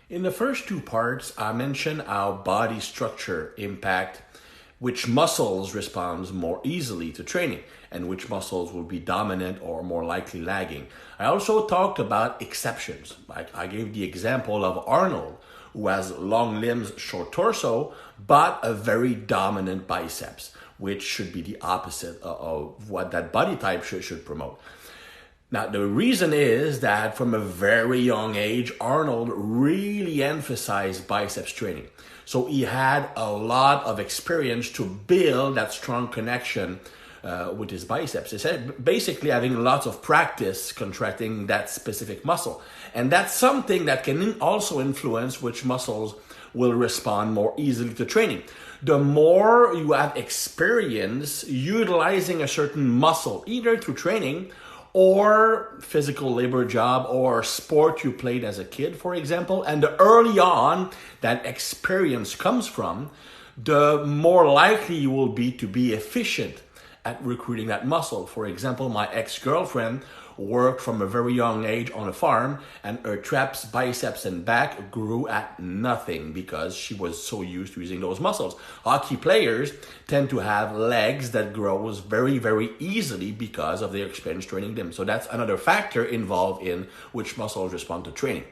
In the first two parts, I mentioned how body structure impact which muscles responds more easily to training and which muscles will be dominant or more likely lagging. I also talked about exceptions. Like I gave the example of Arnold, who has long limbs, short torso, but a very dominant biceps, which should be the opposite of what that body type should promote. Now, the reason is that from a very young age, Arnold really emphasized biceps training. So he had a lot of experience to build that strong connection with his biceps. He said basically having lots of practice contracting that specific muscle. And that's something that can also influence which muscles will respond more easily to training. The more you have experience utilizing a certain muscle, either through training or physical labor job or sport you played as a kid, for example, and the early on that experience comes from, the more likely you will be to be efficient at recruiting that muscle. For example, my ex-girlfriend worked from a very young age on a farm, and her traps, biceps, and back grew at nothing because she was so used to using those muscles. Hockey players tend to have legs that grows very, very easily because of their experience training them. So that's another factor involved in which muscles respond to training.